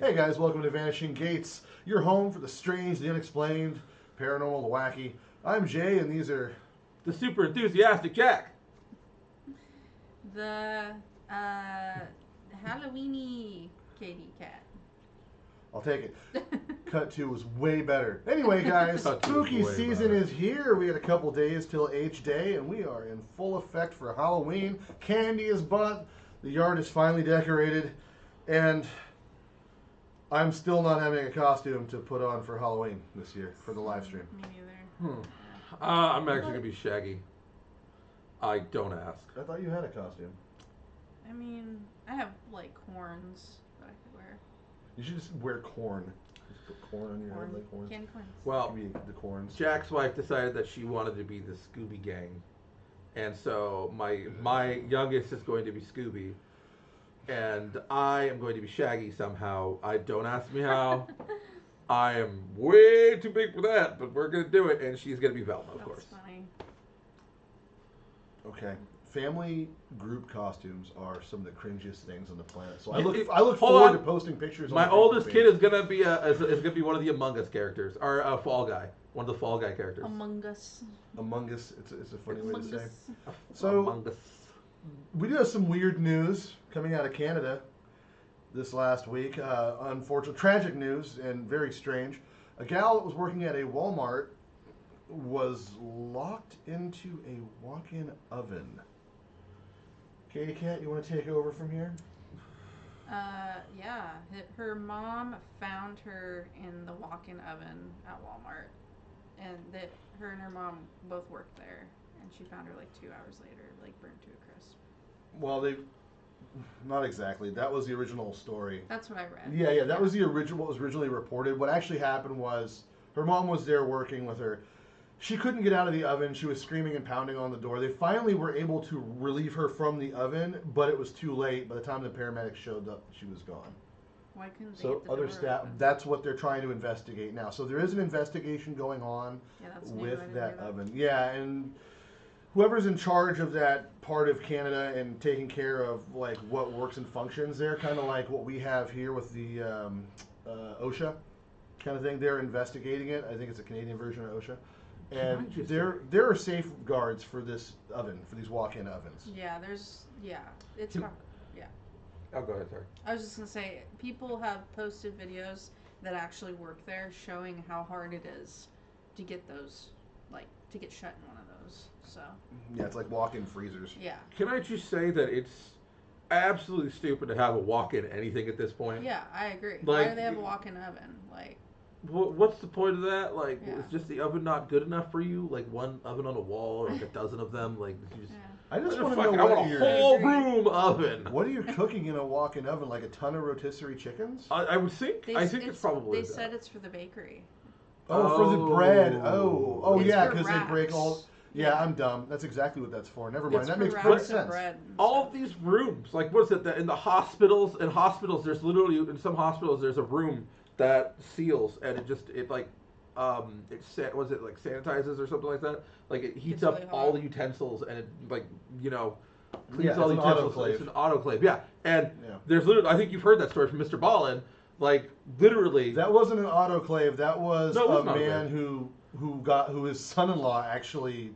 Hey guys, welcome to Vanishing Gates, your home for the strange, the unexplained, paranormal, the wacky. I'm Jay, and these are the super enthusiastic Jack. The Halloweeny Katie cat. I'll take it. Cut 2 was way better. Anyway, guys, spooky season is here. We got a couple days till H Day, and we are in full effect for Halloween. Candy is bought, the yard is finally decorated, and I'm still not having a costume to put on for Halloween this year for the live stream. Me neither. I'm actually gonna be Shaggy. I don't ask. I thought you had a costume. I mean, I have like horns that I could wear. You should just wear corn. Just put corn on your head like horns. Candy corns. Well, Maybe the corns. Jack's wife decided that she wanted to be the Scooby Gang, and so my youngest is going to be Scooby, and I am going to be Shaggy somehow. I don't ask me how. I am way too big for that, but we're gonna do it, and she's gonna be Velma, of course. That's funny. Okay. Family group costumes are some of the cringiest things on the planet. So I You- look you- I look hold forward on. to posting pictures. My on the oldest Facebook kid page. is gonna be is gonna be one of the Among Us characters, or a Fall Guy, one of the Fall Guy characters. Among Us. Among Us. It's a funny way to Among say. Us. So Among Us. we do have some weird news coming out of Canada this last week. Unfortunate, tragic news and very strange. A gal that was working at a Walmart was locked into a walk-in oven. Katie Cat, you want to take over from here? Yeah. Her mom found her in the walk-in oven at Walmart, and that her and her mom both worked there, and she found her like 2 hours later, like burnt to a crisp. Well, not exactly. That was the original story. That's what I read. Yeah, that was the original. What was originally reported. What actually happened was her mom was there working with her. She couldn't get out of the oven. She was screaming and pounding on the door. They finally were able to relieve her from the oven, but it was too late. By the time the paramedics showed up, she was gone. Why couldn't they So get the other door staff. open? That's what they're trying to investigate now. So there is an investigation going on Yeah, that's new. I with didn't that hear that. oven. Yeah, and whoever's in charge of that part of Canada and taking care of like what works and functions there, kind of like what we have here with the OSHA kind of thing. They're investigating it. I think it's a Canadian version of OSHA, and there are safeguards for this oven, for these walk-in ovens. Yeah, it's Can- hard. Yeah. Oh, go ahead, sorry. I was just gonna say, people have posted videos that actually work there, showing how hard it is to get those, like, to get shut in one of those. So. Yeah, it's like walk-in freezers. Yeah. Can I just say that it's absolutely stupid to have a walk-in anything at this point? Yeah, I agree. Like, Why do they have a walk-in oven? Like. What's the point of that? Like, Yeah. is just the oven not good enough for you? Like one oven on a wall, or like a dozen of them? Like, you just, Yeah. I just I want to fucking- know I what want a you're. whole room oven. What are you cooking in a walk-in oven? Like a ton of rotisserie chickens? I would think. They, I think it's probably. They that. said it's for the bakery. Oh, for the bread. Oh, It's yeah, for because they break wraps. all. Yeah, I'm dumb. That's exactly what that's for. Never mind. It's That for makes wraps perfect and sense. bread and All stuff. of these rooms, like what is it? In the hospitals, there's literally in some hospitals there's a room that seals and it like was it like sanitizes or something like that? Like it heats It's up really hot. all the utensils and it like cleans Yeah, all the it's an utensils. autoclave. It's an autoclave. Yeah, and Yeah. there's literally I think you've heard that story from Mr. Ballin. Like literally. That wasn't an autoclave. That was No, it a wasn't an man who his son-in-law actually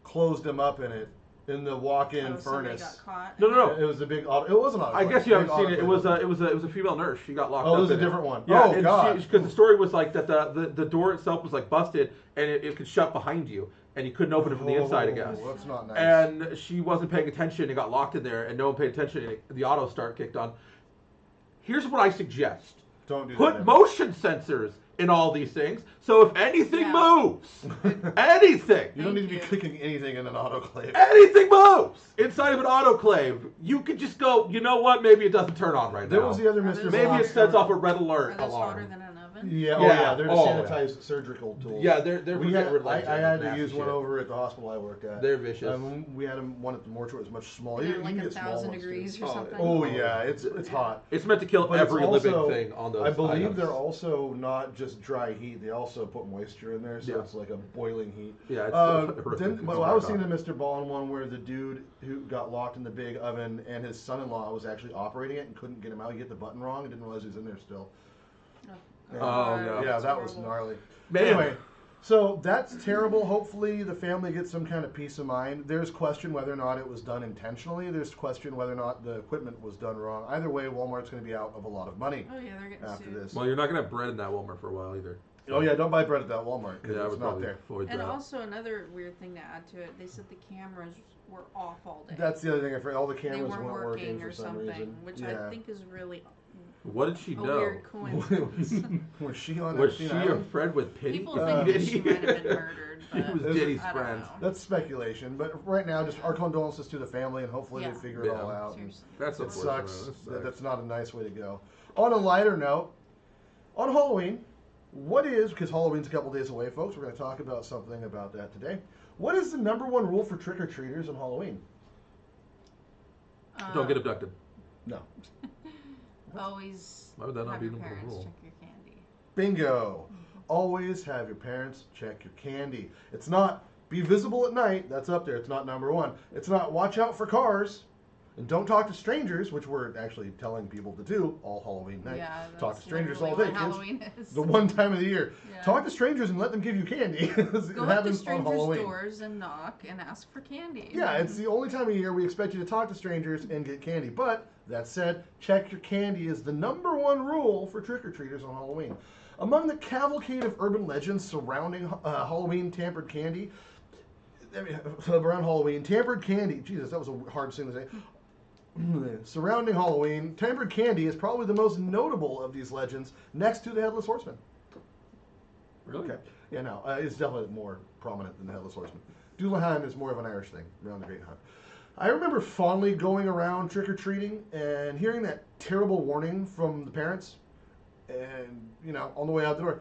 closed him up in it in the walk-in Somebody furnace. got caught. No. It was a big auto. It was an autoclave. I guess you haven't Big seen it. It was autoclave. a female nurse. She got locked Oh, up. it was a in different one. Yeah, Oh, and God. because the story was like that the door itself was like busted and it could shut behind you and you couldn't open it from the inside, I guess. Oh, that's not nice. And she wasn't paying attention and got locked in there and no one paid attention and the auto start kicked on. Here's what I suggest. Don't do that. Put ever. motion sensors in all these things so if anything Yeah. moves, anything. You don't need to be Thank you. cooking anything in an autoclave. Anything moves inside of an autoclave. You could just go, you know what? Maybe it doesn't turn on right There now. was the other Are Mr. those Maybe Box. it sets off a red alert Are those hotter alarm. than an oven? oven? Yeah, Yeah. they're Oh, sanitized surgical tools. Yeah, they're We for had, getting rid of, like, I had to nasty use one shit. over at the hospital I worked at. They're vicious. We had one at the mortuary. It was much smaller. They're You like can a get small 1,000 ones, too. degrees or something. Oh yeah, it's hot. It's meant to kill But it's every also- living thing on those I believe items. they're also not just dry heat. They also put moisture in there, so Yeah. it's like a boiling heat. Yeah, it's horrific. Then, It's well, I was dark. seeing the Mr. Ballin one where the dude who got locked in the big oven and his son-in-law was actually operating it and couldn't get him out. He hit the button wrong and didn't realize he was in there still. Oh, God, yeah. Yeah, that's that was horrible. gnarly. Man. Anyway, so that's terrible. Hopefully the family gets some kind of peace of mind. There's question whether or not it was done intentionally. There's question whether or not the equipment was done wrong. Either way, Walmart's going to be out of a lot of money Oh yeah, they're getting after sued. this. Well, you're not gonna have bread in that Walmart for a while either. Oh yeah, don't buy bread at that Walmart because Yeah, I it's would not probably there. avoid And that. also another weird thing to add to it, they said the cameras were off all day. That's the other thing. I forgot. All the they cameras weren't weren't working for or some something, reason. which Yeah. I think is really What did she a know? weird coincidence. Was she on Was Epstein she Island? a friend with pity? People Uh, think that she might have been murdered, She but was Diddy's I don't friend. know. That's speculation, but right now, just our condolences to the family, and hopefully Yeah. they figure it all Yeah. out. Seriously. That's It unfortunate. sucks. That sucks. That's not a nice way to go. On a lighter note, on Halloween, what is, because Halloween's a couple days away, folks, we're going to talk about something about that today. What is the number one rule for trick-or-treaters on Halloween? Don't get abducted. No. Always Why would that not have be your the number one parents rule? check your candy. Bingo. Always have your parents check your candy. It's not be visible at night. That's up there. It's not number one. It's not watch out for cars. And don't talk to strangers, which we're actually telling people to do all Halloween night. Yeah, Talk to that's strangers literally all day, what kids. Halloween is. The one time of the year. Yeah. Talk to strangers and let them give you candy. It Go up to happens on strangers' Halloween. doors and knock and ask for candy. Yeah, it's the only time of year we expect you to talk to strangers and get candy. But that said, check your candy is the number one rule for trick-or-treaters on Halloween. Among the cavalcade of urban legends surrounding Halloween tampered candy, around Halloween, tampered candy, Jesus, that was a hard thing to say. Surrounding Halloween, tampered candy is probably the most notable of these legends, next to the Headless Horseman. Really? Okay. Yeah, no, it's definitely more prominent than the Headless Horseman. Doodleheim is more of an Irish thing around the Great Hunt. I remember fondly going around trick-or-treating and hearing that terrible warning from the parents, and, you know, on the way out the door,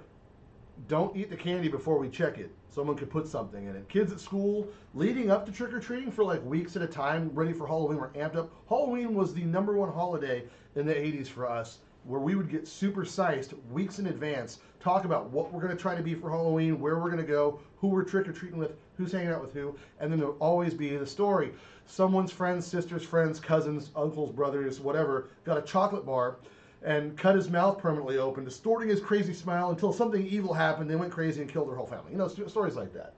don't eat the candy before we check it. Someone could put something in it. Kids at school, leading up to trick-or-treating for like weeks at a time, ready for Halloween, were amped up. Halloween was the number one holiday in the 80s for us, where we would get super psyched weeks in advance, talk about what we're going to try to be for Halloween, where we're going to go, who we're trick-or-treating with, who's hanging out with who, and then there would always be the story. Someone's friends, sisters, friends, cousins, uncles, brothers, whatever, got a chocolate bar and cut his mouth permanently open, distorting his crazy smile until something evil happened. They went crazy and killed their whole family. You know, stories like that.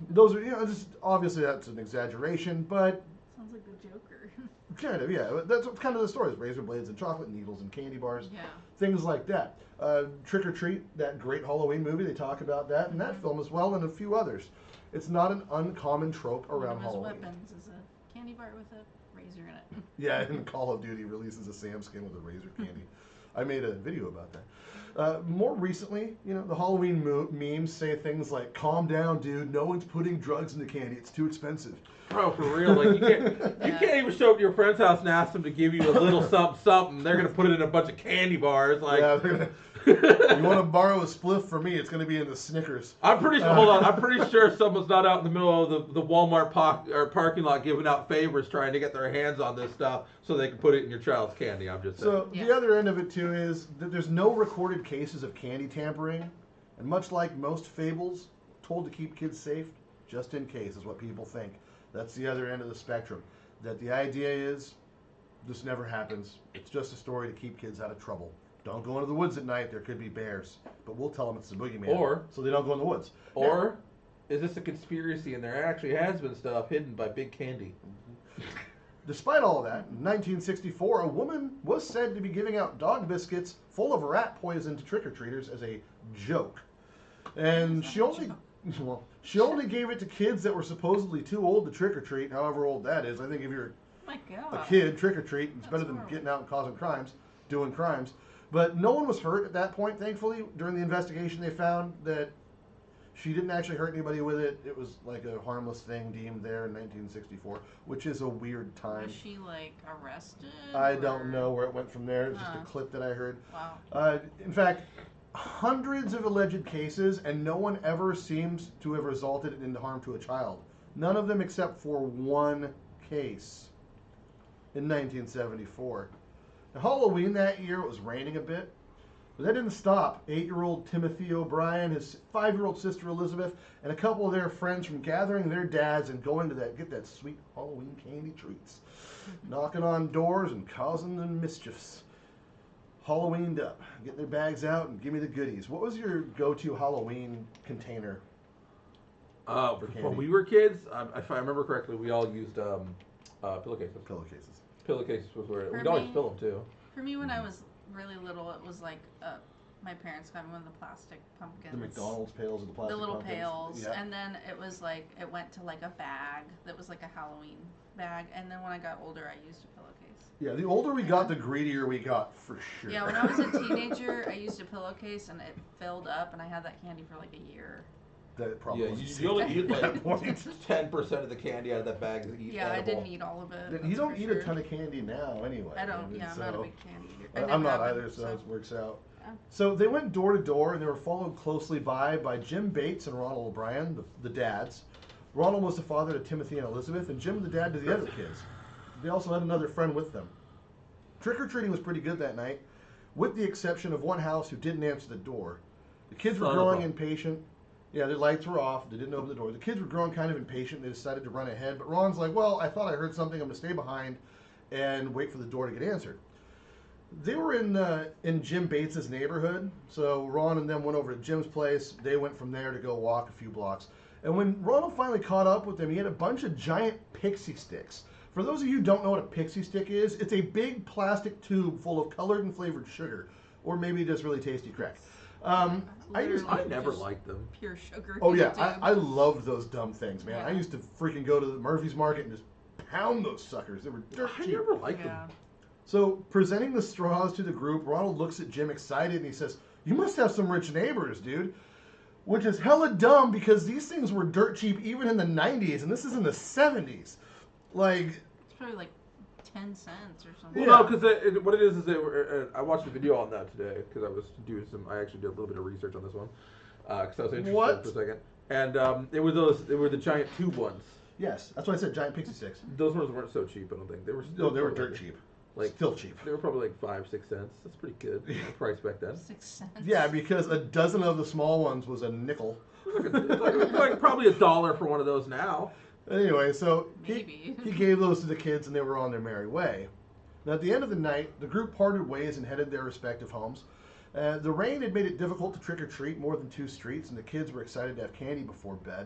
Those are, you know, just obviously that's an exaggeration, but Sounds like the Joker. kind of, yeah. That's kind of the stories: razor blades and chocolate needles and candy bars, Yeah. things like that. Trick or Treat, that great Halloween movie, they talk about that in that film as well, and a few others. It's not an uncommon trope One around of his Halloween. weapons is a candy bar with a razor in it. Yeah, and Call of Duty releases a Sam skin with a razor candy. I made a video about that. More recently, you know, the Halloween memes say things like, calm down, dude, no one's putting drugs in the candy, it's too expensive. Bro, for real, like you can't even show up to your friend's house and ask them to give you a little something. They're gonna put it in a bunch of candy bars. Like, Yeah, you want to borrow a spliff from me, it's going to be in the Snickers. I'm pretty sure. Hold on, I'm pretty sure someone's not out in the middle of the Walmart parking lot giving out favors, trying to get their hands on this stuff so they can put it in your child's candy. I'm just saying. So Yeah. the other end of it too is that there's no recorded cases of candy tampering, and much like most fables, told to keep kids safe, just in case is what people think. That's the other end of the spectrum. That the idea is, this never happens. It's just a story to keep kids out of trouble. Don't go into the woods at night. There could be bears, but we'll tell them it's the boogeyman. Or- so they don't go in the woods. Or is this a conspiracy and there actually has been stuff hidden by Big Candy? Despite all of that, in 1964, a woman was said to be giving out dog biscuits full of rat poison to trick-or-treaters as a joke. And she only, well, she only gave it to kids that were supposedly too old to trick-or-treat, however old that is. I think if you're My a God. kid, trick-or-treat, it's That's better than horrible. getting out and causing crimes, doing crimes. But no one was hurt at that point, thankfully. During the investigation, they found that she didn't actually hurt anybody with it. It was like a harmless thing deemed there in 1964, which is a weird time. Was she like arrested? I or- don't know where it went from there. It's just a Huh. clip that I heard. Wow. In fact, hundreds of alleged cases, and no one ever seems to have resulted in harm to a child. None of them except for one case in 1974. Now, Halloween that year, it was raining a bit, but that didn't stop 8-year-old Timothy O'Brien, his 5-year-old sister Elizabeth, and a couple of their friends from gathering their dads and going to get that sweet Halloween candy treats, knocking on doors and causing them mischiefs. Halloweened up, get their bags out and give me the goodies. What was your go-to Halloween container? When we were kids, if I remember correctly, we all used pillowcases. Pillowcases. Pillowcases was where For we'd always me- fill them too. For me, when I was really little, it was like my parents got me one of the plastic pumpkins. The McDonald's pails with the plastic The little pumpkins. pails, Yeah. and then it was like it went to like a bag that was like a Halloween bag, and then when I got older, I used a pillowcase. Yeah, the older we got, the greedier we got, for sure. Yeah, when I was a teenager, I used a pillowcase, and it filled up, and I had that candy for like a year. That probably Yeah, was you only at eat that like point. 10% of the candy out of that bag. Is Yeah, I edible. didn't eat all of it. You that's don't for eat sure. a ton of candy now, anyway. I don't. mean, Yeah, I'm so- not a big candy eater. I I'm never not have been, either, so it works out. Oh. So they went door to door, and they were followed closely by Jim Bates and Ronald O'Brien, the dads. Ronald was the father to Timothy and Elizabeth, and Jim the dad to the other kids. They also had another friend with them. Trick-or-treating was pretty good that night, with the exception of one house who didn't answer the door. The kids were Son of growing a- impatient. Yeah, their lights were off. They didn't open the door. The kids were growing kind of impatient. They decided to run ahead. But Ron's like, well, I thought I heard something. I'm going to stay behind and wait for the door to get answered. They were in Jim Bates's neighborhood. So Ron and them went over to Jim's place. They went from there to go walk a few blocks. And when Ronald finally caught up with them, he had a bunch of giant pixie sticks. For those of you who don't know what a pixie stick is, it's a big plastic tube full of colored and flavored sugar. Or maybe just really tasty crack. I Literally never just liked them. pure sugar. Oh in yeah, a tube. I loved those dumb things, man. Yeah. I used to freaking go to the Murphy's Market and just pound those suckers. They were dirt I cheap. never liked Yeah. them. So presenting the straws to the group, Ronald looks at Jim excited and he says, "You must have some rich neighbors, dude." Which is hella dumb because these things were dirt cheap even in the 90s, and this is in the 70s. Like, It's probably like 10 cents or something. Well, Yeah. no, because what it is they were. I watched a video on that today because I was doing some. I actually did a little bit of research on this one because I was interested What? for a second. And it were those. They were the giant tube ones. yes, that's why I said giant pixie sticks. Those ones weren't so cheap. I don't think they were. No, they were probably dirt cheap. Like Still cheap. They were probably like 5-6 cents. That's pretty good price back then. 6 cents. Yeah, because a dozen of the small ones was a nickel. It's like probably $1 for one of those now. Anyway, so Maybe. he gave those to the kids and they were on their merry way. Now, at the end of the night, the group parted ways and headed their respective homes. The rain had made it difficult to trick-or-treat more than 2 streets, and the kids were excited to have candy before bed.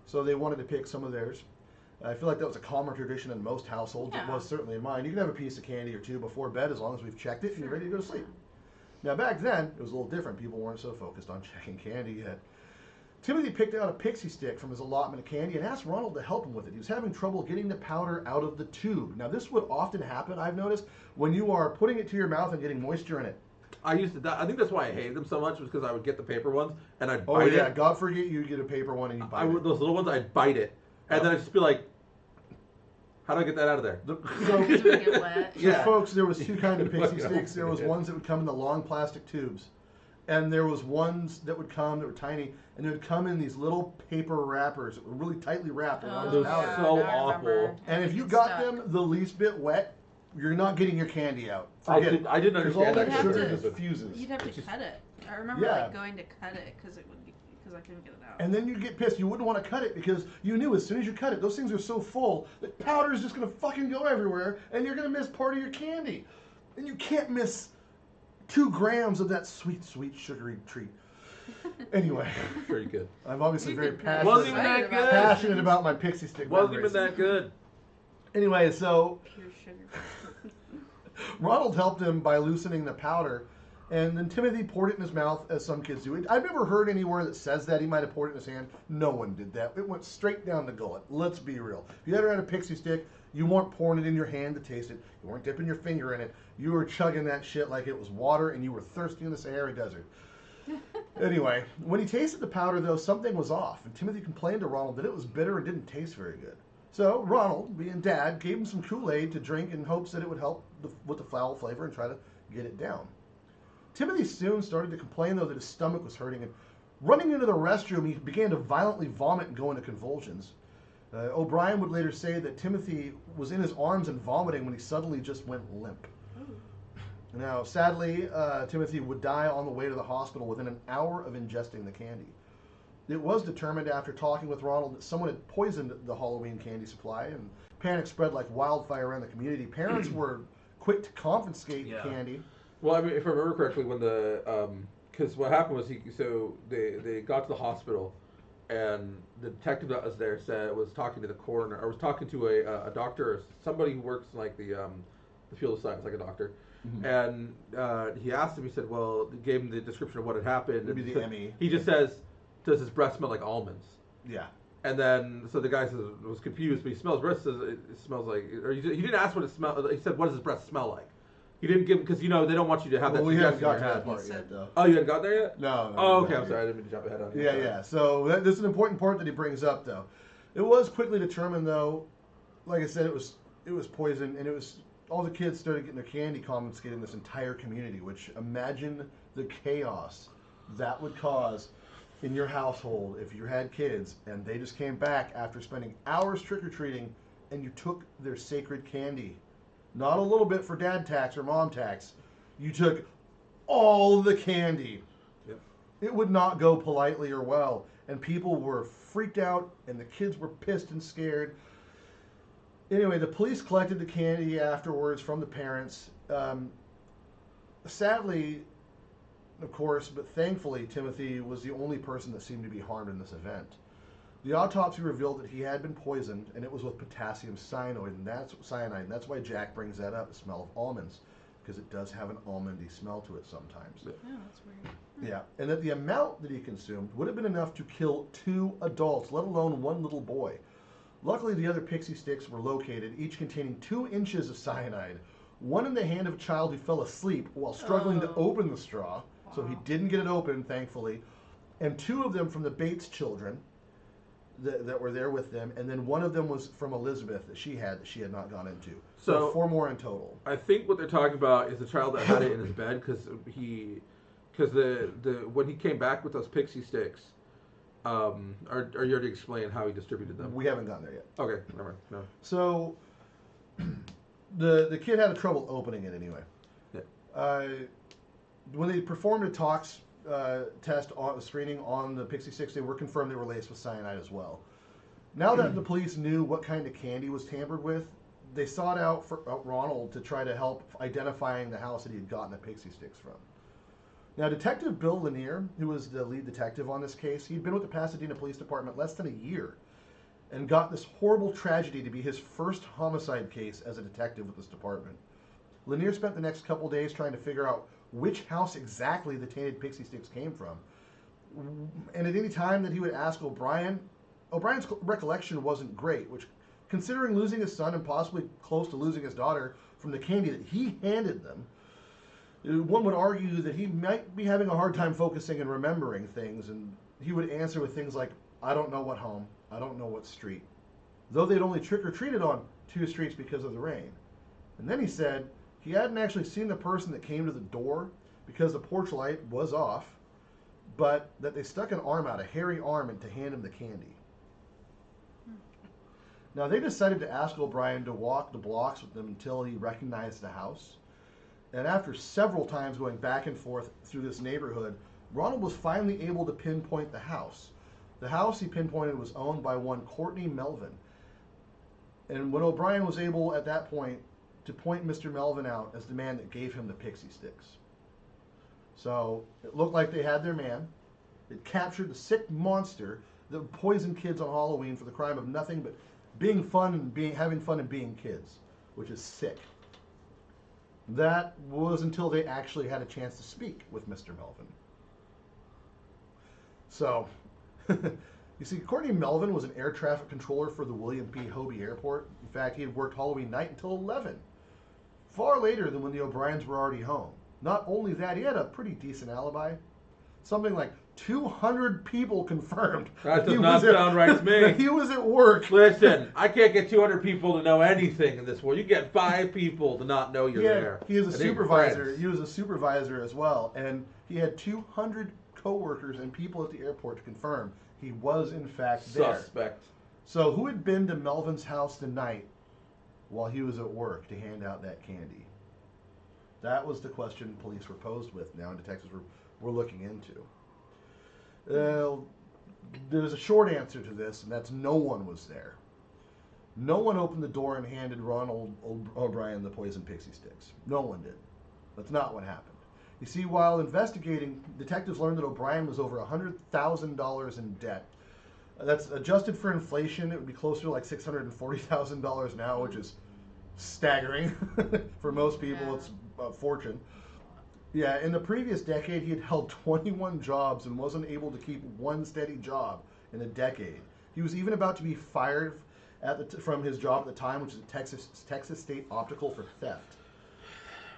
So they wanted to pick some of theirs. I feel like that was a common tradition in most households. It Yeah. was certainly in mine. You can have a piece of candy or two before bed as long as we've checked it and you're Sure. ready to go to sleep. Now, back then, it was a little different. People weren't so focused on checking candy yet. Timothy picked out a pixie stick from his allotment of candy and asked Ronald to help him with it. He was having trouble getting the powder out of the tube. Now, this would often happen, I've noticed, when you are putting it to your mouth and getting moisture in it. I used to. I think that's why I hated them so much was because I would get the paper ones and I'd Oh, bite yeah, it. God forget you get a paper one and you bite I would it. those little ones. I'd bite it, and then I'd just be like, "How do I get that out of there?" So, Because we get wet. So, Yeah. folks, there was 2 kinds of pixie Yeah. sticks. There was ones that would come in the long plastic tubes, and there was ones that would come that were tiny, and they would come in these little paper wrappers that were really tightly wrapped around Those the are powder. yeah, so now I remember. awful. And if it you gets got stuck. them the least bit wet, you're not getting your candy out. I Forget it. didn't Because all understand that You'd have sugar to- just fuses. You'd have to It's just- cut it. I remember Yeah. like going to cut it because I couldn't get it out. And then you get pissed. You wouldn't want to cut it because you knew as soon as you cut it, those things are so full that powder is just going to fucking go everywhere, and you're going to miss part of your candy. And you can't miss 2 grams of that sweet, sweet sugary treat. Anyway, I'm sure you could. I'm obviously You very could- passionate. Wasn't even Excited that about good. that. Passionate about my pixie stick Wasn't memories. even that good. Anyway, so Pure sugar. Ronald helped him by loosening the powder, and then Timothy poured it in his mouth, as some kids do. I've never heard anywhere that says that. He might have poured it in his hand. No one did that. It went straight down the gullet. Let's be real. If you ever had a pixie stick, you weren't pouring it in your hand to taste it. You weren't dipping your finger in it. You were chugging that shit like it was water, and you were thirsty in the Sahara Desert. Anyway, when he tasted the powder, though, something was off, and Timothy complained to Ronald that it was bitter and didn't taste very good. So Ronald, being dad, gave him some Kool-Aid to drink in hopes that it would help with the foul flavor and try to get it down. Timothy soon started to complain, though, that his stomach was hurting, and running into the restroom, he began to violently vomit and go into convulsions. O'Brien would later say that Timothy was in his arms and vomiting when he suddenly just went limp. Now, sadly, Timothy would die on the way to the hospital within an hour of ingesting the candy. It was determined after talking with Ronald that someone had poisoned the Halloween candy supply, and panic spread like wildfire around the community. Parents were quick to confiscate the candy. Well, I mean, if I remember correctly, when because what happened was they got to the hospital, and the detective that was there was talking to the coroner, or was talking to a doctor, or somebody who works in like the field of science, like a doctor. And he asked him. He said, "Well," he gave him the description of what had happened. Maybe the ME. He just says, "Does his breath smell like almonds?" Yeah. And then so the guy was confused, but he smells breath. Says it smells like. Or he didn't ask what it smelled. He said, "What does his breath smell like?" He didn't give because they don't want you to have that. We haven't got in to your that head. part yet, though. Oh, you haven't got there yet? No. Oh, okay. I'm sorry. I didn't mean to jump ahead on you. Yeah. So this is an important part that he brings up, though. It was quickly determined, though. Like I said, it was poison, and it was. All the kids started getting their candy confiscated in this entire community, which imagine the chaos that would cause in your household if you had kids and they just came back after spending hours trick-or-treating and you took their sacred candy. Not a little bit for dad tax or mom tax. You took all the candy. Yep. It would not go politely or well. And people were freaked out and the kids were pissed and scared. Anyway, the police collected the candy afterwards from the parents. Sadly, of course, but thankfully, Timothy was the only person that seemed to be harmed in this event. The autopsy revealed that he had been poisoned, and it was with potassium cyanide, and that's why Jack brings that up, the smell of almonds, because it does have an almondy smell to it sometimes. Oh, that's weird. Yeah, and that the amount that he consumed would have been enough to kill 2 adults, let alone 1 little boy. Luckily, the other pixie sticks were located, each containing 2 inches of cyanide, one in the hand of a child who fell asleep while struggling to open the straw, so he didn't get it open, thankfully, and 2 of them from the Bates children that were there with them, and then 1 of them was from Elizabeth that she had not gone into. So 4 more in total. I think what they're talking about is the child that had it in his bed, because when he came back with those pixie sticks, are you already explain how he distributed them? We haven't gotten there yet. Okay, never mind. No. So the kid had trouble opening it anyway. Yeah. When they performed a tox test screening on the pixie sticks, they were confirmed they were laced with cyanide as well. Now that the police knew what kind of candy was tampered with, they sought out Ronald to try to help identifying the house that he had gotten the pixie sticks from. Now, Detective Bill Lanier, who was the lead detective on this case, he'd been with the Pasadena Police Department less than a year and got this horrible tragedy to be his first homicide case as a detective with this department. Lanier spent the next couple days trying to figure out which house exactly the tainted pixie sticks came from. And at any time that he would ask O'Brien's recollection wasn't great, which, considering losing his son and possibly close to losing his daughter from the candy that he handed them, one would argue that he might be having a hard time focusing and remembering things, and he would answer with things like, "I don't know what home, I don't know what street," though they'd only trick-or-treated on 2 streets because of the rain. And then he said he hadn't actually seen the person that came to the door because the porch light was off, but that they stuck an arm out, a hairy arm, and to hand him the candy. Now, they decided to ask O'Brien to walk the blocks with them until he recognized the house. And after several times going back and forth through this neighborhood, Ronald was finally able to pinpoint the house. The house he pinpointed was owned by one Courtney Melvin. And when O'Brien was able at that point to point Mr. Melvin out as the man that gave him the pixie sticks. So it looked like they had their man. It captured the sick monster that poisoned kids on Halloween for the crime of nothing but being fun and having fun and being kids, which is sick. That was until they actually had a chance to speak with Mr. Melvin. So, you see, Courtney Melvin was an air traffic controller for the William P. Hobie Airport. In fact, he had worked Halloween night until 11, far later than when the O'Briens were already home. Not only that, he had a pretty decent alibi. Something like 200 people confirmed. That does not sound right to me. That he was at work. Listen, I can't get 200 people to know anything in this world. You get 5 people to not know you're there. He was a And they're supervisor. friends. He was a supervisor as well, and he had 200 coworkers and people at the airport to confirm he was in fact there. Suspect. So who had been to Melvin's house the night while he was at work to hand out that candy? That was the question police were posed with now, and detectives were looking into. There's a short answer to this, and that's no one was there. No one opened the door and handed Ronald O'Brien the poison pixie sticks. No one did. That's not what happened. You see, while investigating, detectives learned that O'Brien was over $100,000 in debt. That's adjusted for inflation. It would be closer to like $640,000 now, which is staggering. For most people, it's a fortune. Yeah, in the previous decade, he had held 21 jobs and wasn't able to keep one steady job in a decade. He was even about to be fired from his job at the time, which is at Texas State Optical, for theft.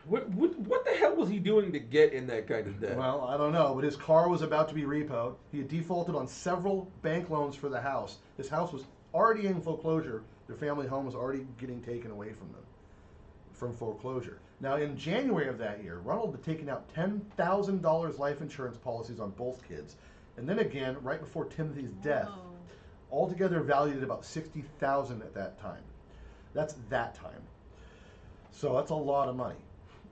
What the hell was he doing to get in that kind of debt? Well, I don't know, but his car was about to be repoed. He had defaulted on several bank loans for the house. His house was already in foreclosure. Their family home was already getting taken away from them from foreclosure. Now, in January of that year, Ronald had taken out $10,000 life insurance policies on both kids. And then again, right before Timothy's death, altogether valued at about $60,000 at that time. That's that time. So that's a lot of money.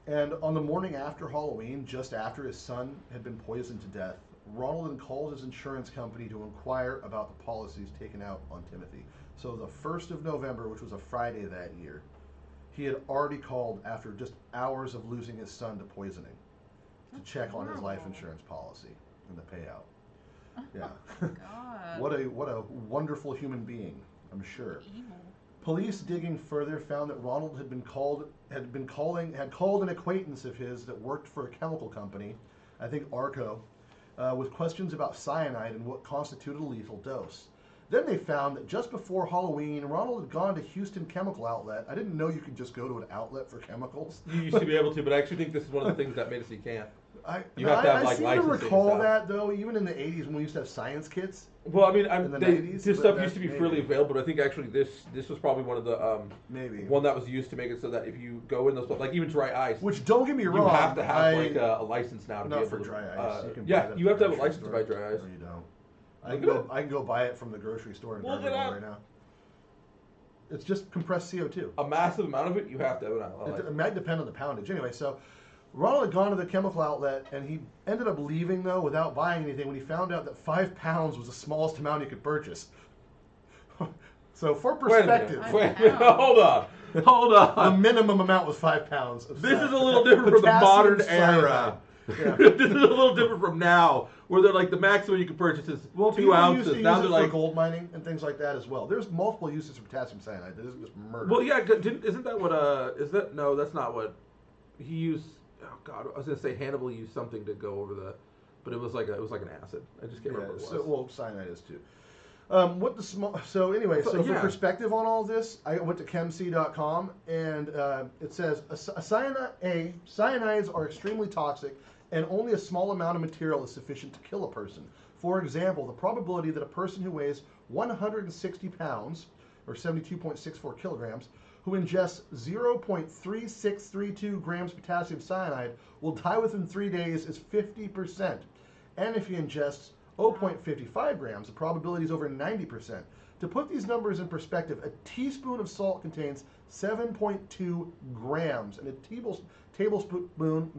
And on the morning after Halloween, just after his son had been poisoned to death, Ronald then called his insurance company to inquire about the policies taken out on Timothy. So the 1st of November, which was a Friday that year, he had already called after just hours of losing his son to poisoning to check on his life insurance policy and the payout. Yeah. God. What a wonderful human being, I'm sure. Evil. Police digging further found that Ronald had called an acquaintance of his that worked for a chemical company, I think Arco, with questions about cyanide and what constituted a lethal dose. Then they found that just before Halloween, Ronald had gone to Houston Chemical Outlet. I didn't know you could just go to an outlet for chemicals. You used to be able to, but I actually think this is one of the things that made us you can't. I licensing seem to recall and stuff. that, though, even in the 80s when we used to have science kits. Well, I mean, In the 90s, this but stuff that- used to be maybe. freely available, but I think actually this was probably one of the Maybe. one that was used to make it so that if you go in those, like even dry ice, Which, don't get me you wrong, have to have like a license now to be not able for to. dry ice. You can buy Yeah, that you at have the to have a grocery license to store. buy dry ice. No, you don't. I can go buy it from the grocery store in Look it Garberville up. right now. It's just compressed CO2. A massive amount of it, you have to have a license. It might depend on the poundage. Anyway, so Ronald had gone to the chemical outlet, and he ended up leaving, though, without buying anything when he found out that 5 pounds was the smallest amount he could purchase. So, for perspective, Wait a minute. Hold on. the minimum amount was 5 pounds. Of This is a little different from the potassium modern cyanide. era. Yeah. This is a little different from now, where they're like the maximum you can purchase is 2 People ounces. used to Now use they're it for like, gold mining and things like that as well. There's multiple uses for potassium cyanide. That isn't just murder. well, yeah. Isn't that what? Is that no? That's not what he used. Oh God, I was gonna say Hannibal used something to go over the, but it was like an acid. I just can't remember what it was. Well, cyanide is too. So anyway, So, for yeah. perspective on all this, I went to chemc.com, and it says cyanides are extremely toxic, and only a small amount of material is sufficient to kill a person. For example, the probability that a person who weighs 160 pounds, or 72.64 kilograms, who ingests 0.3632 grams potassium cyanide will die within 3 days is 50%. And if he ingests 0.55 grams, the probability is over 90%. To put these numbers in perspective, a teaspoon of salt contains 7.2 grams, and a tablespoon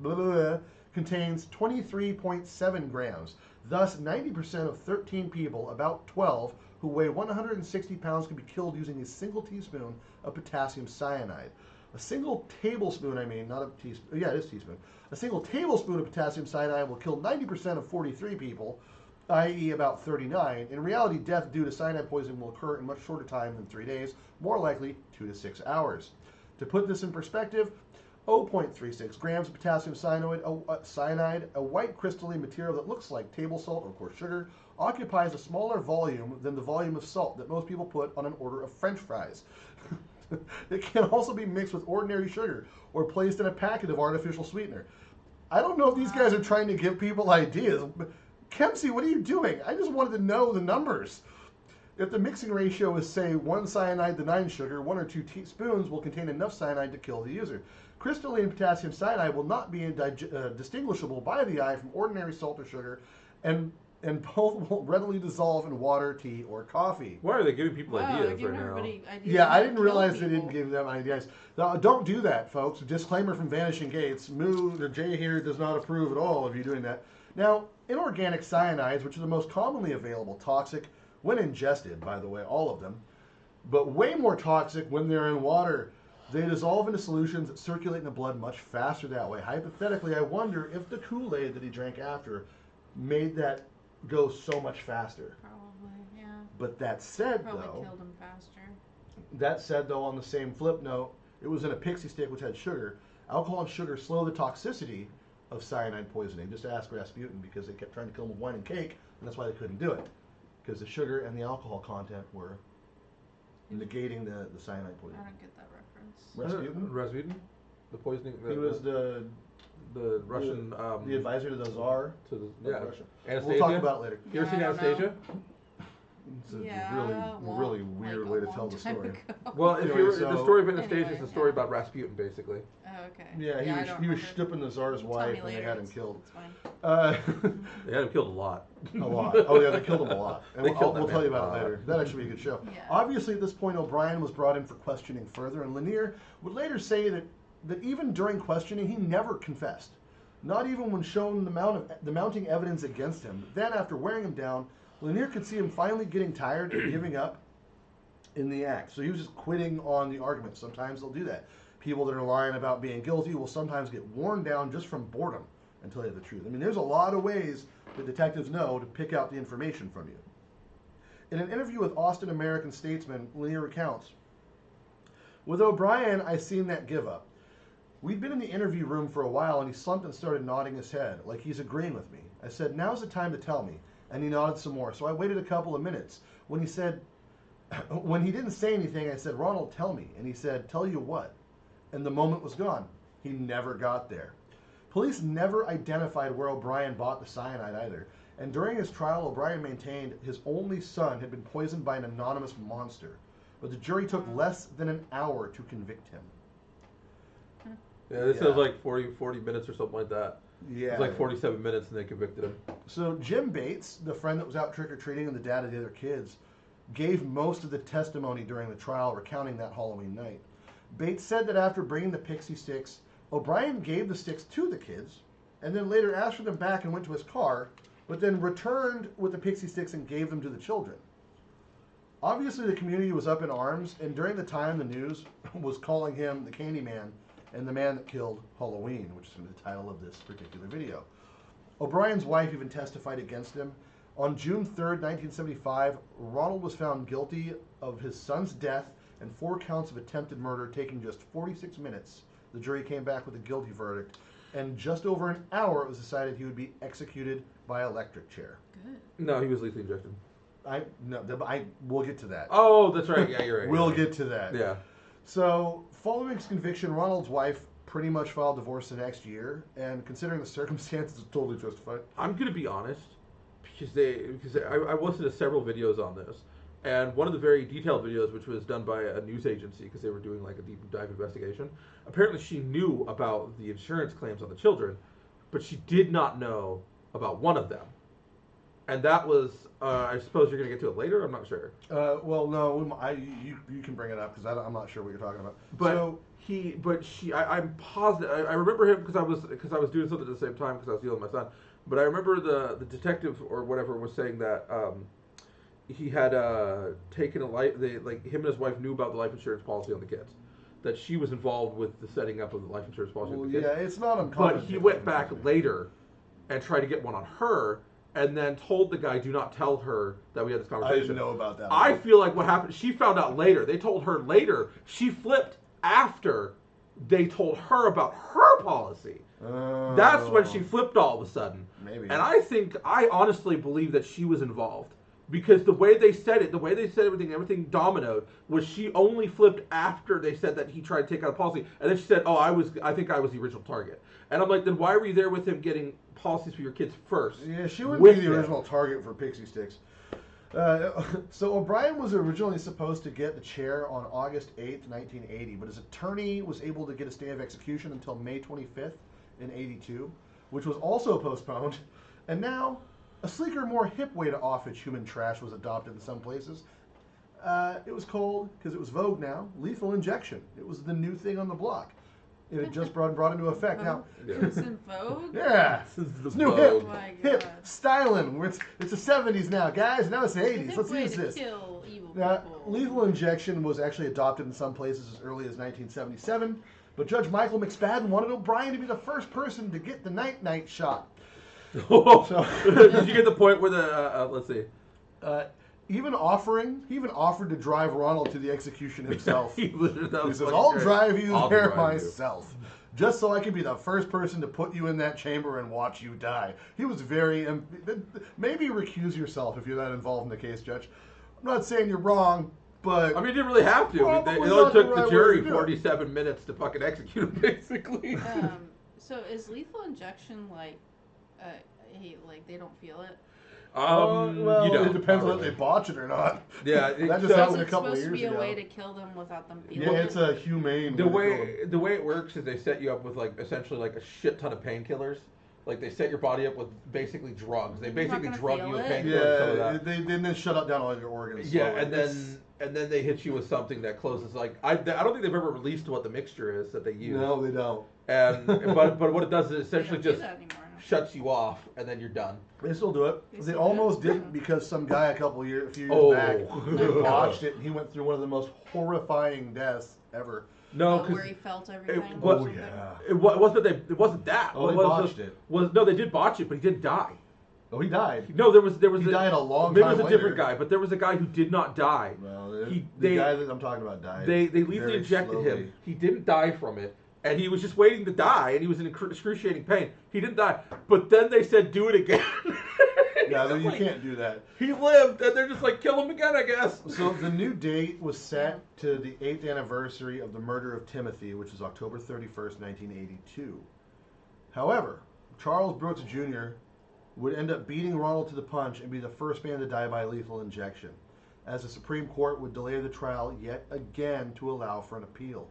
contains 23.7 grams. Thus, 90% of 13 people, about 12, who weigh 160 pounds can be killed using a single teaspoon of potassium cyanide. A single tablespoon, not a teaspoon, yeah, it is a teaspoon. A single tablespoon of potassium cyanide will kill 90% of 43 people, i.e. about 39. In reality, death due to cyanide poisoning will occur in much shorter time than 3 days, more likely 2 to 6 hours. To put this in perspective, 0.36 grams of potassium cyanide, a white crystalline material that looks like table salt or, of course, sugar, occupies a smaller volume than the volume of salt that most people put on an order of French fries. It can also be mixed with ordinary sugar or placed in a packet of artificial sweetener. I don't know if these guys are trying to give people ideas. Kempsey, what are you doing? I just wanted to know the numbers. If the mixing ratio is, say, 1 cyanide to 9 sugar, 1 or 2 teaspoons will contain enough cyanide to kill the user. Crystalline potassium cyanide will not be distinguishable by the eye from ordinary salt or sugar, and both will readily dissolve in water, tea, or coffee. Why are they giving people Wow, they're ideas giving right now? everybody ideas Yeah, on I how to didn't kill realize they people. didn't give them ideas. Now, don't do that, folks. Disclaimer from Vanishing Gates. Moo, the J here does not approve at all of you doing that. Now, inorganic cyanides, which are the most commonly available, toxic when ingested, by the way, all of them, but way more toxic when they're in water. They dissolve into solutions that circulate in the blood much faster that way. Hypothetically, I wonder if the Kool-Aid that he drank after made that go so much faster. Probably, yeah. But that said, Probably though, killed him faster. that said, though, on the same flip note, it was in a pixie stick which had sugar. Alcohol and sugar slow the toxicity of cyanide poisoning. Just ask Rasputin, because they kept trying to kill him with wine and cake, and that's why they couldn't do it. Because the sugar and the alcohol content were negating the cyanide I poisoning. don't get that reference. Rasputin? Rasputin? The poisoning? He was the Russian... the advisor to the Tsar to the, of yeah. Russia. Anastasia? We'll talk about it later. You ever seen I don't Anastasia? It's a Yeah, really weird like way a to tell long the time story. ago. Well, if Anyway, you so- the story of Anastasia is Anyway, the story yeah. about Rasputin, basically. Oh, okay. Yeah, I he don't was remember. stripping the Tsar's Tell me wife and they later, had him it's- killed. It's fine. Uh, They had him killed a lot. a lot. Oh yeah, they killed him a lot. And They we'll, killed that we'll tell you man a about it lot. later. That'd actually be a good show. Yeah. Obviously, at this point, O'Brien was brought in for questioning further, and Lanier would later say that even during questioning, he never confessed. Not even when shown the mounting evidence against him. Then, after wearing him down, Lanier could see him finally getting tired and giving up in the act. So he was just quitting on the argument. Sometimes they'll do that. People that are lying about being guilty will sometimes get worn down just from boredom and tell you the truth. I mean, there's a lot of ways that detectives know to pick out the information from you. In an interview with Austin American Statesman, Lanier recounts, "With O'Brien, I seen that give up. We'd been in the interview room for a while, and he slumped and started nodding his head, like he's agreeing with me. I said, 'Now's the time to tell me.' And he nodded some more. So I waited a couple of minutes. When he didn't say anything, I said, 'Ronald, tell me.' And he said, 'Tell you what?' And the moment was gone. He never got there. Police never identified where O'Brien bought the cyanide either. And during his trial, O'Brien maintained his only son had been poisoned by an anonymous monster. But the jury took less than an hour to convict him." Yeah, this Yeah. says like 40 minutes or something like that. Yeah. It was like 47 minutes and they convicted him. So Jim Bates, the friend that was out trick-or-treating and the dad of the other kids, gave most of the testimony during the trial, recounting that Halloween night. Bates said that after bringing the pixie sticks, O'Brien gave the sticks to the kids, and then later asked for them back and went to his car, but then returned with the pixie sticks and gave them to the children. Obviously, the community was up in arms, and during the time, the news was calling him the Candyman and the man that killed Halloween, which is going to be the title of this particular video. O'Brien's wife even testified against him. On June 3rd, 1975, Ronald was found guilty of his son's death and 4 counts of attempted murder, taking just 46 minutes. The jury came back with a guilty verdict, and just over an hour it was decided he would be executed by electric chair. Good. No, he was lethally injected. We'll get to that. Oh, that's right. Yeah, you're right. We'll you're right. get to that. Yeah. So, following his conviction, Ronald's wife pretty much filed divorce the next year, and considering the circumstances, it's totally justified. I'm gonna be honest, because I listened to several videos on this, and one of the very detailed videos, which was done by a news agency, because they were doing like a deep dive investigation. Apparently, she knew about the insurance claims on the children, but she did not know about one of them, and that was. I suppose you're gonna get to it later. I'm not sure. Well, no, you can bring it up because I'm not sure what you're talking about. But I'm positive. I remember him because I was doing something at the same time because I was dealing with my son. But I remember the detective or whatever was saying that he had taken a life. Him and his wife knew about the life insurance policy on the kids. That she was involved with the setting up of the life insurance policy on the kids. Yeah, it's not uncommon. But he went back later and tried to get one on her. And then told the guy, "Do not tell her that we had this conversation." I didn't know about that. I feel like what happened, she found out later. They told her later. She flipped after they told her about her policy. That's when she flipped all of a sudden. Maybe. And I honestly believe that she was involved. Because the way they said it, the way they said everything dominoed, was she only flipped after they said that he tried to take out a policy. And then she said, "Oh, I think I was the original target." And I'm like, then why were you there with him getting policies for your kids first. Yeah, she wouldn't with be the them. original target for pixie sticks. So O'Brien was originally supposed to get the chair on August 8th, 1980, but his attorney was able to get a stay of execution until May 25th in 82, which was also postponed. And now, a sleeker, more hip way to offage human trash was adopted in some places. It was called, because it was vogue now, lethal injection. It was the new thing on the block. It had just brought into effect. Now, It was in vogue? yeah, This is the it's new vogue. Oh my hip God. styling. It's the 70s now, guys. Now it's the The 80s. hip Let's way use to this. kill evil Now, people. lethal injection was actually adopted in some places as early as 1977, but Judge Michael McSpadden wanted O'Brien to be the first person to get the night-night shot. Did you get the point where the let's see? He even offered to drive Ronald to the execution himself. He says, "I'll drive you I'll there drive you." myself, just so I can be the first person to put you in that chamber and watch you die." He was very maybe recuse yourself if you're not involved in the case, Judge. I'm not saying you're wrong, but I mean, you didn't really have to. Probably It not only the took right the way jury to do it. 47 minutes to fucking execute him, basically. So is lethal injection like they don't feel it? well, you don't. it depends not on if really. they botch it or not. Yeah, that just so- happened a It's couple of supposed to years be a ago. way to kill them without them feeling Yeah, it. it's a humane. The to kill way them. the way it works is they set you up with essentially a shit ton of painkillers. Like they set your body up with basically drugs. They You're not basically gonna drug feel you with it. painkillers. some of Yeah, that. they then shut down all your organs. Yeah, slowly. and then they hit you with something that closes I don't think they've ever released what the mixture is that they use. No, they don't. And but what it does is They essentially don't do just that anymore. shuts you off and then you're done. They still do it. They They still almost do it? didn't because some guy a few years Oh. back botched it, and he went through one of the most horrifying deaths ever. No, Where because he felt everything. what- or something? it wasn't that. Oh, they was botched it. No, they did botch it, but he didn't die. Oh, he died. No, there was He died a long maybe time it was a later. different guy, but there was a guy who did not die. Well, The the guy that I'm talking about died. They lethally very injected slowly. him. He didn't die from it, and he was just waiting to die, and he was in excruciating pain. He didn't die, but then they said do it again. Yeah, no, He's you like, can't do that. He lived, and they're just like kill him again, I guess. So the new date was set to the 8th anniversary of the murder of Timothy, which is October 31st, 1982. However, Charles Brooks Jr. would end up beating Ronald to the punch and be the first man to die by lethal injection, as the Supreme Court would delay the trial yet again to allow for an appeal.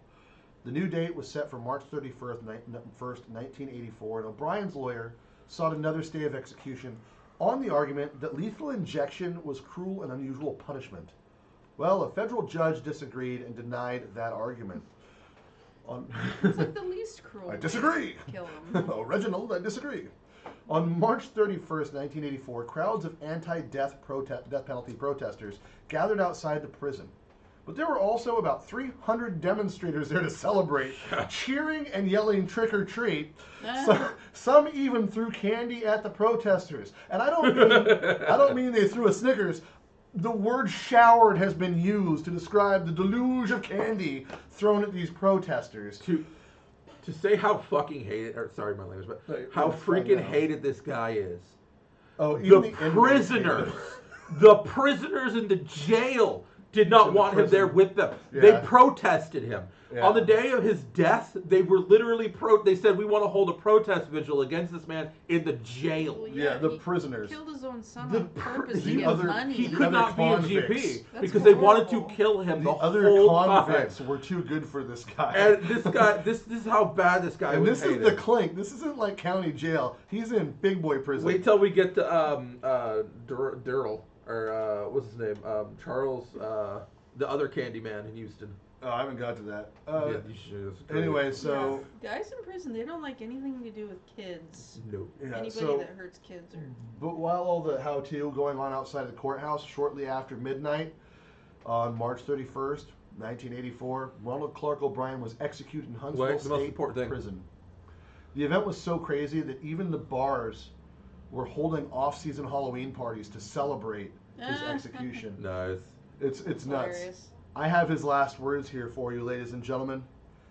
The new date was set for March 31st, 1984, and O'Brien's lawyer sought another stay of execution on the argument that lethal injection was cruel and unusual punishment. Well, a federal judge disagreed and denied that argument. It's like the least cruel. I way disagree. to Kill them. Oh, Reginald, I disagree. On March 31st, 1984, crowds of anti-death death penalty protesters gathered outside the prison. But there were also about 300 demonstrators there to celebrate, cheering and yelling "trick or treat." Some even threw candy at the protesters. And I don't mean they threw a Snickers. The word "showered" has been used to describe the deluge of candy thrown at these protesters. To say how fucking hated, or sorry my language, but No, how it's fine freaking now. hated this guy is. Oh, The even the inmates prisoners, hated the prisoners in the jail did not In the want him prison. there with them. Yeah. They protested him. Yeah. On the day of his death, they were literally they said we want to hold a protest vigil against this man in the jail. Well, Yeah, the he prisoners. Killed his own son The on purpose the to get other- money. He The could other not be a convicts. GP That's because they wanted to horrible. kill him The the other whole convicts time. were too good for this guy. And this guy, this is how bad this guy And was this is hated. the clink. This isn't like county jail. He's in big boy prison. Wait till we get to Durrell, or what's his name? Charles, the other Candyman in Houston. Oh, I haven't got to that. Yeah, you should. It's great. Anyway, so Yeah. Guys in prison, they don't like anything to do with kids. No. yeah, Anybody so that hurts kids or but while all the how-to going on outside of the courthouse, shortly after midnight on March 31st, 1984, Ronald Clark O'Brien was executed in Huntsville Wait, the most State important thing. Prison. The event was so crazy that even the bars were holding off-season Halloween parties to celebrate his execution. Nice. It's nuts. hilarious. I have his last words here for you, ladies and gentlemen.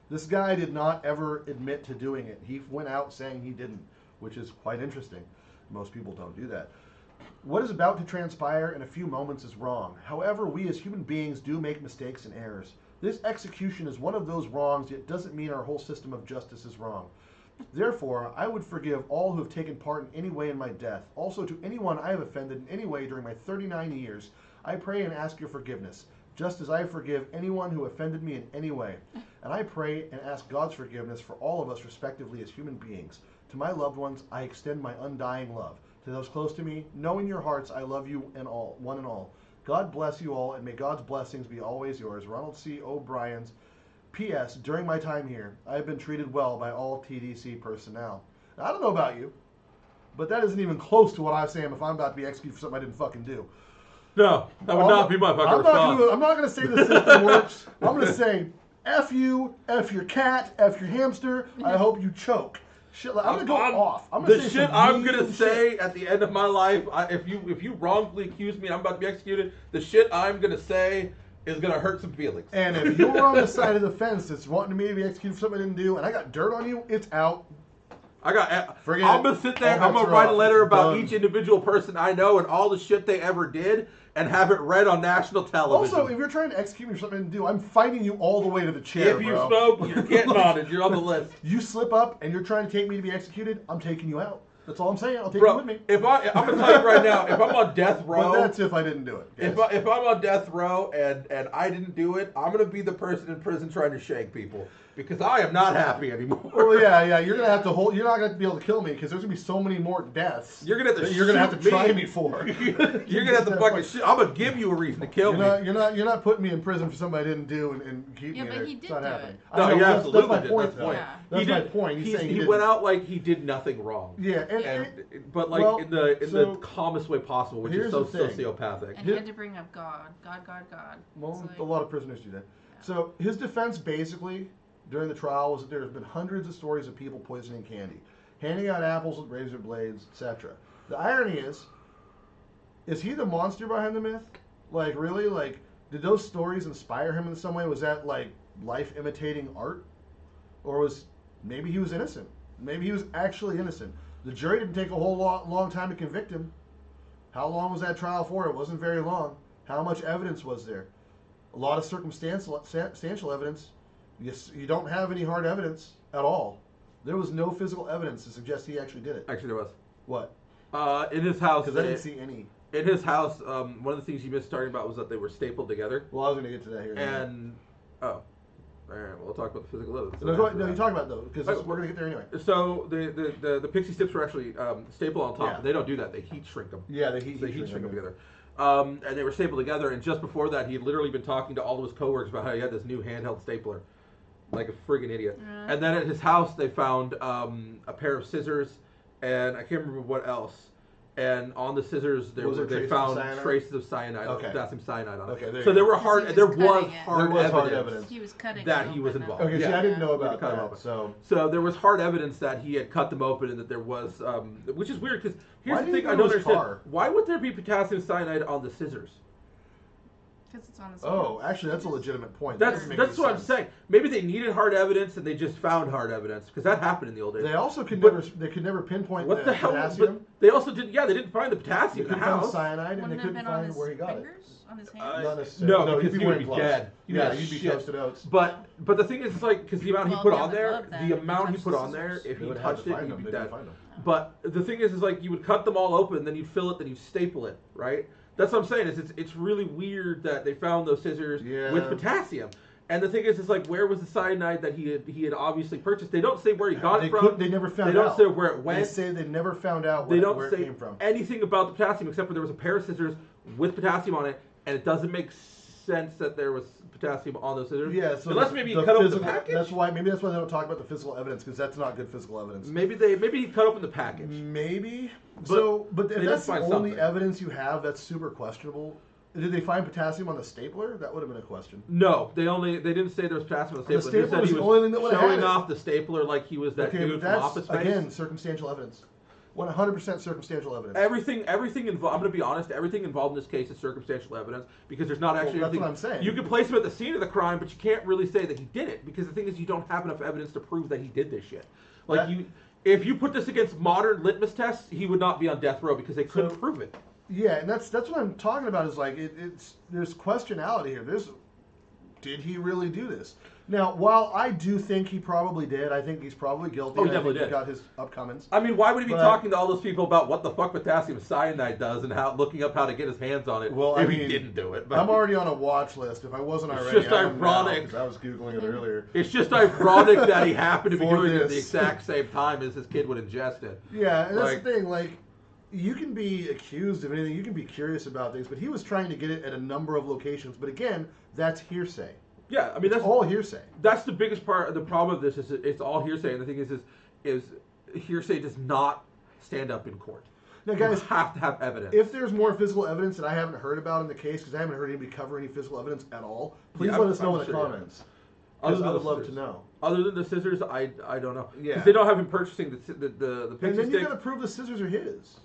This guy did not ever admit to doing it. He went out saying he didn't, which is quite interesting. Most people don't do that. What is about to transpire in a few moments is wrong. However, we as human beings do make mistakes and errors. This execution is one of those wrongs, yet doesn't mean our whole system of justice is wrong. Therefore, I would forgive all who have taken part in any way in my death. Also, to anyone I have offended in any way during my 39 years, I pray and ask your forgiveness, just as I forgive anyone who offended me in any way. And I pray and ask God's forgiveness for all of us, respectively, as human beings. To my loved ones, I extend my undying love. To those close to me, know in your hearts I love you and all, one and all. God bless you all, and may God's blessings be always yours. Ronald C. O'Brien's. P.S. During my time here, I have been treated well by all TDC personnel. Now, I don't know about you, but that isn't even close to what I'm saying if I'm about to be executed for something I didn't fucking do. No, that would not be my fucking response. I'm not going to say the system works. I'm going to say, F you, F your cat, F your hamster. I hope you choke. Shit, I'm going to go off. I'm gonna the say shit I'm going to say at the end of my life, if you wrongfully accuse me and I'm about to be executed, the shit I'm going to say is going to hurt some feelings. And if you're on the side of the fence that's wanting me to be executed for something I didn't do, and I got dirt on you, it's out. I'm going to sit there, I'm going to write a letter about each individual person I know and all the shit they ever did and have it read on national television. Also, if you're trying to execute me for something I didn't do, I'm fighting you all the way to the chair, If you smoke, you're getting on it. You're on the list. You slip up and you're trying to take me to be executed, I'm taking you out. That's all I'm saying. I'll take you with me. I'm going to tell you right now, if I'm on death row... But that's if I didn't do it. If I'm on death row and I didn't do it, I'm going to be the person in prison trying to shake people. Because I am not happy anymore. Well, yeah. You're gonna have to hold. You're not gonna be able to kill me because there's gonna be so many more deaths. You're gonna have to. You're gonna have to try me for. You're gonna have to fucking shit. I'm gonna give you a reason to kill me. You're not putting me in prison for something I didn't do and keep me there. Yeah, but he did it's not do happening. it. No, he absolutely that's my point. did. That's Yeah. That's my point. He's saying he went out like he did nothing wrong. Yeah, but like in the calmest way possible, which is so sociopathic. And he had to bring up God. Well, like, a lot of prisoners do that. Yeah. So his defense basically during the trial was that there have been hundreds of stories of people poisoning candy, handing out apples with razor blades, etc. The irony is he the monster behind the myth? Like, really? Like, did those stories inspire him in some way? Was that, like, life imitating art? Or maybe he was innocent? Maybe he was actually innocent. The jury didn't take a whole long time to convict him. How long was that trial for? It wasn't very long. How much evidence was there? A lot of circumstantial evidence. You don't have any hard evidence at all. There was no physical evidence to suggest he actually did it. Actually, there was. What? In his house. Because I didn't see any. In his house, one of the things you missed starting about was that they were stapled together. Well, I was going to get to that here. All right, we'll talk about the physical evidence. No, you talk about it though, because we're going to get there anyway. So the pixie sticks were actually stapled on top. Yeah. They don't do that. They heat shrink them. Yeah, they heat shrink them together. And they were stapled together. And just before that, he had literally been talking to all of his coworkers about how he had this new handheld stapler, like a friggin' idiot. And then at his house, they found a pair of scissors, and I can't remember what else. And on the scissors, they found traces of cyanide, potassium cyanide on it. Okay, so there was hard evidence he was cutting that he was involved. Okay, yeah. see, I didn't know about that. So there was hard evidence that he had cut them open and that there was, which is weird because here's the thing I don't understand. Why would there be potassium cyanide on the scissors? Because it's on his actually, that's a legitimate point. That's what I'm saying. Maybe they needed hard evidence and they just found hard evidence because that happened in the old days. They also could never pinpoint what the hell. potassium. But they also didn't. Yeah, they didn't find the potassium in the house. Cyanide, and they couldn't find where he got it. On his hands? No, because he would be dead. You'd be toasted oats. But the thing is, it's like because the amount he put on there, if he touched it, he'd be dead. But the thing is like you would cut them all open, then you'd fill it, then you'd staple it, right? That's what I'm saying. It's really weird that they found those scissors with potassium. And the thing is like where was the cyanide that he had obviously purchased? They don't say where he got it from. They never found out. They don't say where it went. They say they never found out where it came from. Anything about the potassium except for there was a pair of scissors with potassium on it, and it doesn't make sense that there was potassium on those scissors. Yeah, so unless maybe he cut open the package. Maybe that's why they don't talk about the physical evidence because that's not good physical evidence. Maybe he cut open the package. Maybe. But if that's the only evidence you have, that's super questionable. Did they find potassium on the stapler? That would have been a question. No, they didn't say there was potassium on the stapler. The stapler was the only thing that would have showing off the stapler like he was that dude from Office Space. Again, circumstantial evidence. 100% circumstantial evidence. Everything involved. I'm going to be honest. Everything involved in this case is circumstantial evidence because there's not actually. That's what I'm saying. You can place him at the scene of the crime, but you can't really say that he did it because the thing is, you don't have enough evidence to prove that he did this shit. If you put this against modern litmus tests, he would not be on death row because they couldn't prove it. Yeah, and that's what I'm talking about. Is like there's questionality here. There's did he really do this? Now, while I do think he probably did, I think he's probably guilty. Oh, he I definitely think did. He got his upcomings. I mean, why would he be But- talking to all those people about what the fuck potassium cyanide does and how looking up how to get his hands on it Well, if I he mean, didn't do it? But I'm already on a watch list. If I wasn't It's already, just I am now, ironic. 'cause I was Googling it earlier. it's just ironic that he happened to be For doing it at the this. exact same time as his kid would ingest it. Yeah, and that's Like- the thing. Like, you can be accused of anything. You can be curious about things, but he was trying to get it at a number of locations. But again, that's hearsay. Yeah, I mean It's all hearsay. that's the biggest part. The problem of this is it's all hearsay, and the thing is hearsay does not stand up in court. Now, You guys, have to have evidence. if there's more physical evidence that I haven't heard about in the case, because I haven't heard anybody cover any physical evidence at all, please Yeah, let us know I'm in the sure, yeah. comments. Other 'Cause than I the would love to scissors. know. Other than the scissors, I don't know. Yeah. Because they don't have him purchasing the And pixie then you stick. got to prove the scissors are his.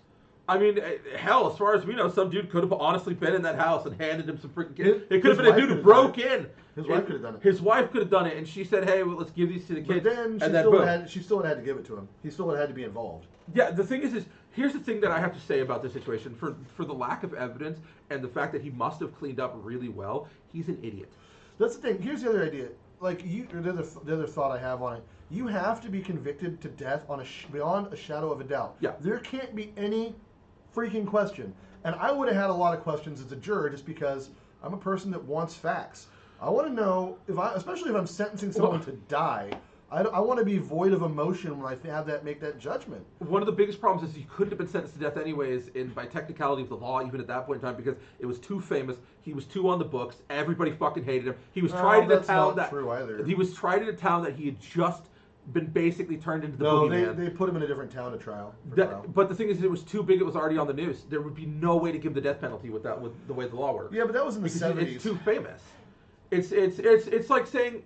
I mean, hell, as far as we know, some dude could have honestly been in that house and handed him some freaking His- kids. It could his have been a wife dude who could've broke done in. His wife could have done it. His wife could have done it, and she said, "Hey, well, let's give these to the kids." But then she and then still, boom. she still would have had to give it to him. He still would have had to be involved. Yeah, the thing is here's the thing that I have to say about this situation. For the lack of evidence and the fact that he must have cleaned up really well, he's an idiot. That's the thing. Here's the other idea. Like the other thought I have on it. You have to be convicted to death on beyond a shadow of a doubt. Yeah. There can't be any freaking question. And I would have had a lot of questions as a juror just because I'm a person that wants facts. I want to know especially if I'm sentencing someone to die. I want to be void of emotion when I have make that judgment. One of the biggest problems is he couldn't have been sentenced to death anyways, by technicality of the law, even at that point in time, because it was too famous. He was too on the books. Everybody fucking hated him. He was tried in a that's town not true either. he was tried in a town that he had just been basically turned into the No, boogeyman. they put him in a different town to trial. But the thing is, it was too big. It was already on the news. There would be no way to give the death penalty with the way the law works. Yeah, but that was in the Because 70s. it's too famous. It's like saying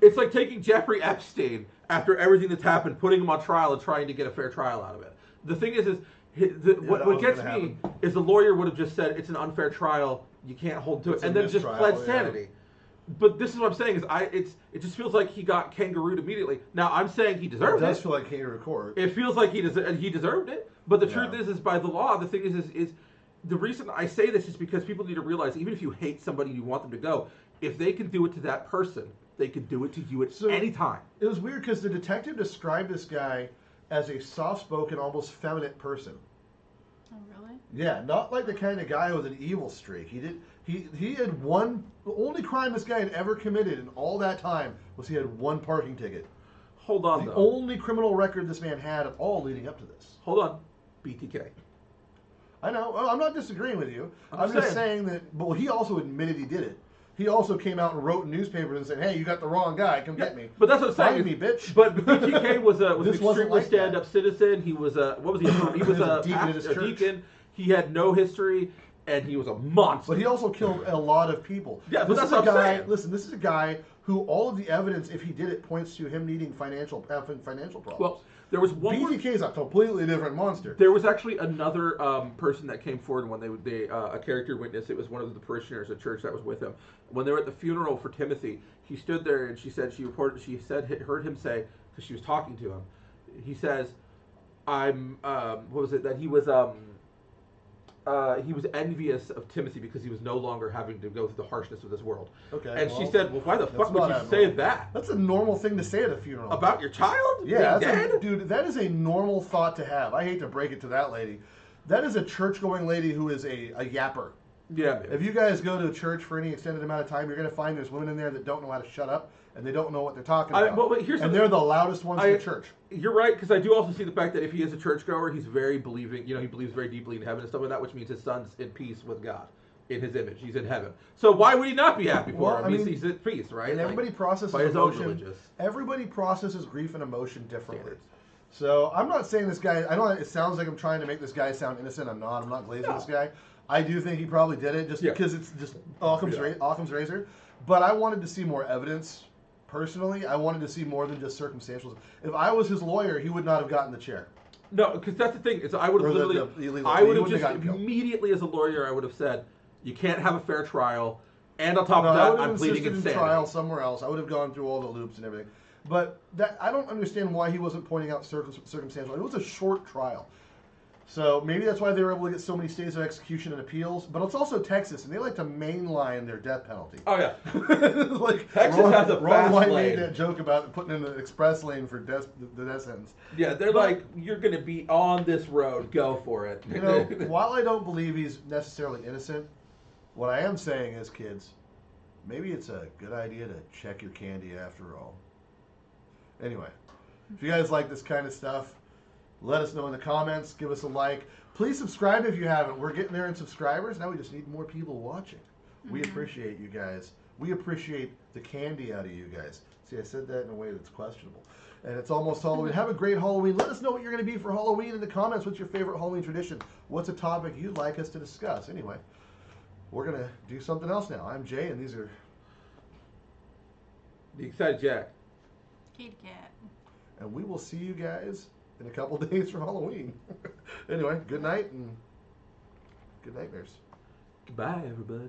it's like taking Jeffrey Epstein after everything that's happened, putting him on trial and trying to get a fair trial out of it. The thing is that what wasn't gets gonna me is the lawyer would have just said it's an unfair trial. You can't hold to It's it, a and then just mistrial, pled yeah. sanity. But this is what I'm saying is it just feels like he got kangarooed immediately. Now I'm saying he It deserved does it. feel like kangaroo court. It feels like he deserved it. But the truth Yeah. is by the law, the thing is the reason I say this is because people need to realize even if you hate somebody and you want them to go, if they can do it to that person, they can do it to you at any time. It was weird because the detective described this guy as a soft-spoken, almost feminine person. Oh, really? Yeah, not like the kind of guy with an evil streak. He had one. The only crime this guy had ever committed in all that time was he had one parking ticket. Hold on, The though. only criminal record this man had at all leading up to this. Hold on. BTK. I know. I'm not disagreeing with you. I'm I'm just saying. saying that. But he also admitted he did it. He also came out and wrote in newspapers and said, "Hey, you got the wrong guy. Come get me." But that's what I'm saying. Find me, bitch. But BTK was an This wasn't extremely like that. stand-up citizen. He was a what was he? He was a deacon at his pastor, a church. deacon. He had no history, and he was a monster. But he also killed a lot of people. Yeah, but this that's is a what I'm guy. saying. Listen, this is a guy who all of the evidence, if he did it, points to him needing financial problems. Well, there was one more. BTK is a completely different monster. There was actually another person that came forward when they a character witness. It was one of the parishioners at church that was with him. When they were at the funeral for Timothy, he stood there and she said heard him say, because she was talking to him, he says, "I'm what was it that he was envious of Timothy because he was no longer having to go through the harshness of this world." Okay. And she said, "Well, why the that's fuck would you not say abnormal. that That's a normal thing to say at a funeral. about your child? Yeah, being dead?" dude, that is a normal thought to have. I hate to break it to that lady. That is a church-going lady who is a yapper. Yeah, man. If you guys go to a church for any extended amount of time, you're going to find there's women in there that don't know how to shut up, and they don't know what they're talking about. But here's and the- they're the loudest ones in the church. You're right, because I do also see the fact that if he is a churchgoer, he's very believing. He believes very deeply in heaven and stuff like that, which means his son's in peace with God, in his image. He's in heaven. So why would he not be happy for Well, him? I mean, he's at peace, right? And Like, everybody processes by his own emotion. religious Everybody processes grief and emotion differently. standards. So I'm not saying this guy. I know it sounds like I'm trying to make this guy sound innocent. I'm not. I'm not glazing this guy. I do think he probably did it just because it's just Occam's razor. But I wanted to see more evidence. Personally, I wanted to see more than just circumstantial. If I was his lawyer, he would not have gotten the chair. No, because that's the thing. Is I would have Or the literally, illegal- I would he have wouldn't just have gotten killed. immediately as a lawyer, I would have said, you can't have a fair trial, and on top No, of I that, would have I'm pleading insisted in insanity. trial somewhere else. I would have gone through all the loops and everything. But that I don't understand why he wasn't pointing out circumstantial. It was a short trial. So maybe that's why they were able to get so many stays of execution and appeals. But it's also Texas, and they like to mainline their death penalty. Oh yeah. Like Texas has a Ron fast White lane. made that joke about putting in the express lane for the death sentence. Yeah, they're like, you're going to be on this road. Go for it. You know, while I don't believe he's necessarily innocent, what I am saying is, kids, maybe it's a good idea to check your candy after all. Anyway, if you guys like this kind of stuff, let us know in the comments. Give us a like. Please subscribe if you haven't. We're getting there in subscribers. Now we just need more people watching. We appreciate you guys. We appreciate the candy out of you guys. See, I said that in a way that's questionable. And it's almost Halloween. Have a great Halloween. Let us know what you're going to be for Halloween in the comments. What's your favorite Halloween tradition? What's a topic you'd like us to discuss? Anyway, we're going to do something else now. I'm Jay, and these are... The Excited Jack. Kitty cat. And we will see you guys in a couple days for Halloween. Anyway, good night and good nightmares. Goodbye, everybody.